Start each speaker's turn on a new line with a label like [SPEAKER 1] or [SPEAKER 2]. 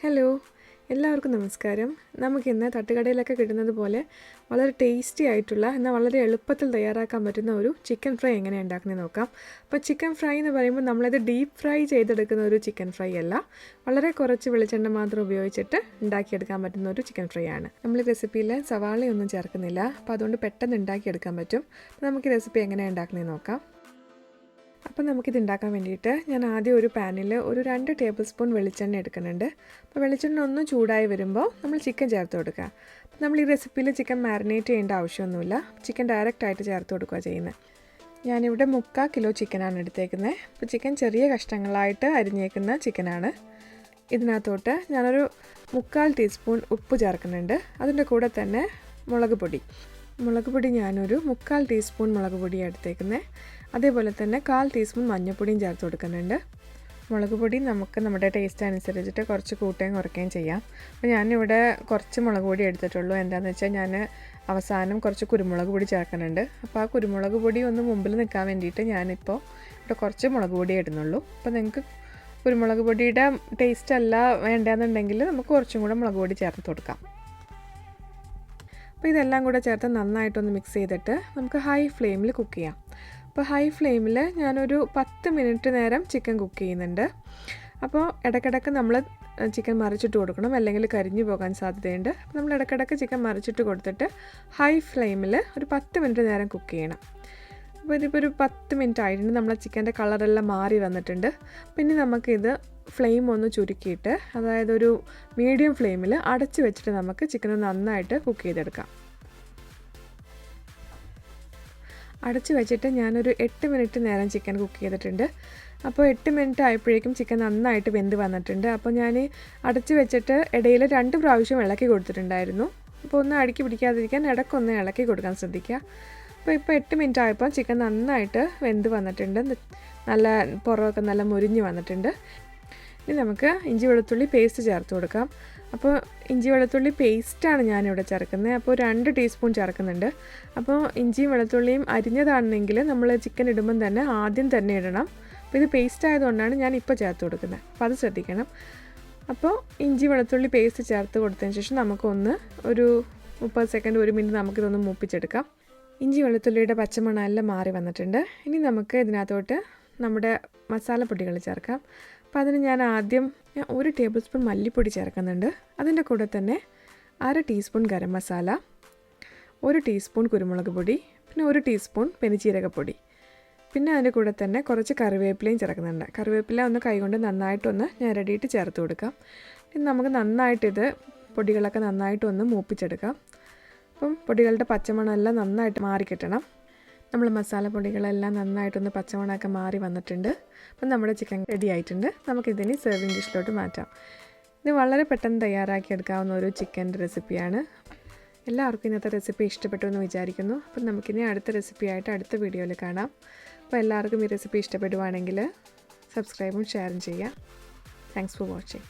[SPEAKER 1] Hello, എല്ലാവർക്കും നമസ്കാരം. നമുക്കിന്ന് തട്ടുകടയിലൊക്കെ കിട്ടുന്നത് പോലെ വളരെ ടേസ്റ്റി ആയിട്ടുള്ള എന്നാൽ വളരെ എളുപ്പത്തിൽ തയ്യാറാക്കാൻ പറ്റുന്ന ഒരു ചിക്കൻ ഫ്രൈ എങ്ങനെയാണ് ഉണ്ടാക്കുന്നത് നോക്കാം. അപ്പോൾ ചിക്കൻ ഫ്രൈ എന്ന് പറയുമ്പോൾ നമ്മളിത് ഡീപ്പ് ഫ്രൈ ചെയ്തെടുക്കുന്ന ഒരു ചിക്കൻ ഫ്രൈ അല്ല, വളരെ കുറച്ച് വെളിച്ചെണ്ണ മാത്രം ഉപയോഗിച്ചിട്ട് ഉണ്ടാക്കിയെടുക്കാൻ പറ്റുന്ന ഒരു ചിക്കൻ ഫ്രൈ ആണ്. നമ്മൾ ഈ റെസിപ്പിയിൽ സവാളയൊന്നും ചേർക്കുന്നില്ല, അപ്പോൾ അതുകൊണ്ട് പെട്ടെന്ന് ഉണ്ടാക്കിയെടുക്കാൻ പറ്റും. അപ്പോൾ നമുക്ക് ഈ റെസിപ്പി എങ്ങനെയാണ് ഉണ്ടാക്കുന്നത് നോക്കാം. അപ്പോൾ നമുക്കിത് ഉണ്ടാക്കാൻ വേണ്ടിയിട്ട് ഞാൻ ആദ്യം ഒരു പാനിൽ ഒരു 2 ടേബിൾ സ്പൂൺ വെളിച്ചെണ്ണ എടുക്കുന്നുണ്ട്. അപ്പോൾ വെളിച്ചെണ്ണ ഒന്ന് ചൂടായി വരുമ്പോൾ നമ്മൾ ചിക്കൻ ചേർത്ത് കൊടുക്കുക. അപ്പോൾ നമ്മൾ ഈ റെസിപ്പിയിൽ ചിക്കൻ മാരിനേറ്റ് ചെയ്യേണ്ട ആവശ്യമൊന്നുമില്ല, ചിക്കൻ ഡയറക്റ്റായിട്ട് ചേർത്ത് കൊടുക്കുക ചെയ്യുന്നത്. ഞാനിവിടെ 3/4 കിലോ ചിക്കനാണ് എടുത്തേക്കുന്നത്. അപ്പോൾ ചിക്കൻ ചെറിയ കഷ്ണങ്ങളായിട്ട് അരിഞ്ഞേക്കുന്ന ചിക്കനാണ്. ഇതിനകത്തോട്ട് ഞാനൊരു 3/4 ടീസ്പൂൺ ഉപ്പ് ചേർക്കുന്നുണ്ട്. അതിൻ്റെ കൂടെ തന്നെ മുളക് പൊടി ഞാനൊരു 3/4 ടീസ്പൂൺ മുളക് പൊടിയാണ് എടുത്തേക്കുന്നത്. അതേപോലെ തന്നെ 1/4 ടീസ്പൂൺ മഞ്ഞൾപ്പൊടിയും ചേർത്ത് കൊടുക്കുന്നുണ്ട്. മുളക് പൊടി നമുക്ക് നമ്മുടെ ടേസ്റ്റ് അനുസരിച്ചിട്ട് കുറച്ച് കൂട്ടുകയും കുറയ്ക്കുകയും ചെയ്യാം. അപ്പോൾ ഞാനിവിടെ കുറച്ച് മുളക് പൊടി എടുത്തിട്ടുള്ളൂ. എന്താണെന്ന് വെച്ചാൽ ഞാൻ അവസാനം കുറച്ച് കുരുമുളക് പൊടി ചേർക്കുന്നുണ്ട്. അപ്പോൾ ആ കുരുമുളക് പൊടി ഒന്ന് മുമ്പിൽ നിൽക്കാൻ വേണ്ടിയിട്ട് ഞാനിപ്പോൾ ഇവിടെ കുറച്ച് മുളക് പൊടി ഇടുന്നുള്ളൂ. അപ്പോൾ നിങ്ങൾക്ക് കുരുമുളക് പൊടിയുടെ ടേസ്റ്റ് അല്ല വേണ്ടതെന്നുണ്ടെങ്കിൽ നമുക്ക് കുറച്ചും കൂടെ മുളക് പൊടി ചേർത്ത് കൊടുക്കാം. അപ്പോൾ ഇതെല്ലാം കൂടെ ചേർത്ത് നന്നായിട്ടൊന്ന് മിക്സ് ചെയ്തിട്ട് നമുക്ക് ഹൈ ഫ്ലെയിമിൽ കുക്ക് ചെയ്യാം. അപ്പോൾ ഹൈ ഫ്ലെയിമിൽ ഞാനൊരു 10 മിനിറ്റ് നേരം ചിക്കൻ കുക്ക് ചെയ്യുന്നുണ്ട്. അപ്പോൾ ഇടയ്ക്കിടയ്ക്ക് നമ്മൾ ചിക്കൻ മറിച്ചിട്ട് കൊടുക്കണം, അല്ലെങ്കിൽ കരിഞ്ഞു പോകാൻ സാധ്യതയുണ്ട്. അപ്പോൾ നമ്മൾ ഇടയ്ക്കിടയ്ക്ക് ചിക്കൻ മറിച്ചിട്ട് കൊടുത്തിട്ട് ഹൈ ഫ്ലെയിമിൽ ഒരു 10 മിനിറ്റ് നേരം കുക്ക് ചെയ്യണം. അപ്പോൾ ഇതിപ്പോൾ ഒരു 10 മിനിറ്റ് ആയിട്ടുണ്ട്. നമ്മളെ ചിക്കൻ്റെ കളറെല്ലാം മാറി വന്നിട്ടുണ്ട്. പിന്നെ നമുക്കിത് ഫ്ലെയിം ഒന്ന് ചുരുക്കിയിട്ട്, അതായത് ഒരു മീഡിയം ഫ്ലെയിമിൽ അടച്ച് വെച്ചിട്ട് നമുക്ക് ചിക്കൻ നന്നായിട്ട് കുക്ക് ചെയ്തെടുക്കാം. അടച്ച് വെച്ചിട്ട് ഞാനൊരു 8 മിനിറ്റ് നേരം ചിക്കൻ കുക്ക് ചെയ്തിട്ടുണ്ട്. അപ്പോൾ 8 മിനിറ്റ് ആയപ്പോഴേക്കും ചിക്കൻ നന്നായിട്ട് വെന്ത് വന്നിട്ടുണ്ട്. അപ്പോൾ ഞാൻ അടച്ച് വെച്ചിട്ട് ഇടയിൽ 2 പ്രാവശ്യം ഇളക്കി കൊടുത്തിട്ടുണ്ടായിരുന്നു. അപ്പോൾ ഒന്ന് അടുക്കി പിടിക്കാതിരിക്കാൻ ഇടയ്ക്കൊന്ന് ഇളക്കി കൊടുക്കാൻ ശ്രദ്ധിക്കുക. അപ്പോൾ 8 മിനിറ്റ് ആയപ്പോൾ ചിക്കൻ നന്നായിട്ട് വെന്ത് വന്നിട്ടുണ്ട്. നല്ല പുറമൊക്കെ നല്ല മുരിഞ്ഞ് വന്നിട്ടുണ്ട്. ഇനി നമുക്ക് ഇഞ്ചി വെളുത്തുള്ളി പേസ്റ്റ് ചേർത്ത് കൊടുക്കാം. അപ്പോൾ ഇഞ്ചി വെളുത്തുള്ളി പേസ്റ്റാണ് ഞാനിവിടെ ചേർക്കുന്നത്. അപ്പോൾ 2 ടീസ്പൂൺ ചേർക്കുന്നുണ്ട്. അപ്പോൾ ഇഞ്ചിയും വെളുത്തുള്ളിയും അരിഞ്ഞതാണെങ്കിൽ നമ്മൾ ചിക്കൻ ഇടുമ്പം തന്നെ ആദ്യം തന്നെ ഇടണം. അപ്പോൾ ഇത് പേസ്റ്റ് ആയതുകൊണ്ടാണ് ഞാൻ ഇപ്പോൾ ചേർത്ത് കൊടുക്കുന്നത്. അപ്പോൾ അത് ശ്രദ്ധിക്കണം. അപ്പോൾ ഇഞ്ചി വെളുത്തുള്ളി പേസ്റ്റ് ചേർത്ത് കൊടുത്തതിന് ശേഷം നമുക്കൊന്ന് ഒരു 30 സെക്കൻഡ് 1 മിനിറ്റ് നമുക്കിതൊന്ന് മൂപ്പിച്ചെടുക്കാം. ഇഞ്ചി വെളുത്തുള്ളിയുടെ പച്ചമണം എല്ലാം മാറി വന്നിട്ടുണ്ട്. ഇനി നമുക്ക് ഇതിനകത്തോട്ട് നമ്മുടെ മസാലപ്പൊടികൾ ചേർക്കാം. അപ്പോൾ അതിന് ഞാൻ ആദ്യം 1 ടേബിൾ സ്പൂൺ മല്ലിപ്പൊടി ചേർക്കുന്നുണ്ട്. അതിൻ്റെ കൂടെ തന്നെ 1/2 ടീസ്പൂൺ ഗരം മസാല, 1 ടീസ്പൂൺ കുരുമുളക് പൊടി, പിന്നെ 1 ടീസ്പൂൺ പെരുംജീരകപ്പൊടി, പിന്നെ അതിൻ്റെ കൂടെ തന്നെ കുറച്ച് കറിവേപ്പിലയും ചേർക്കുന്നുണ്ട്. കറിവേപ്പില ഒന്ന് കൈകൊണ്ട് നന്നായിട്ടൊന്ന് ഞെരടിയിട്ട് ചേർത്ത് കൊടുക്കാം. ഇനി നമുക്ക് നന്നായിട്ടിത് പൊടികളൊക്കെ നന്നായിട്ടൊന്ന് മൂപ്പിച്ചെടുക്കാം. അപ്പം പൊടികളുടെ പച്ചമണമെല്ലാം നന്നായിട്ട് മാറിക്കിട്ടണം. നമ്മൾ മസാലപ്പൊടികളെല്ലാം നന്നായിട്ടൊന്ന് പച്ചമണമൊക്കെ മാറി വന്നിട്ടുണ്ട്. അപ്പം നമ്മുടെ ചിക്കൻ റെഡി ആയിട്ടുണ്ട്. നമുക്കിതിനി സെർവിങ് ഡിഷിലോട്ട് മാറ്റാം. ഇത് വളരെ പെട്ടെന്ന് തയ്യാറാക്കിയെടുക്കാവുന്ന ഒരു ചിക്കൻ്റെ റെസിപ്പിയാണ്. എല്ലാവർക്കും ഇന്നത്തെ റെസിപ്പി ഇഷ്ടപ്പെട്ടു എന്ന് വിചാരിക്കുന്നു. അപ്പം നമുക്കിനി അടുത്ത റെസിപ്പിയായിട്ട് അടുത്ത വീഡിയോയിൽ കാണാം. അപ്പോൾ എല്ലാവർക്കും ഈ റെസിപ്പി ഇഷ്ടപ്പെടുവാണെങ്കിൽ സബ്സ്ക്രൈബും ഷെയറും ചെയ്യാം. Thanks for watching.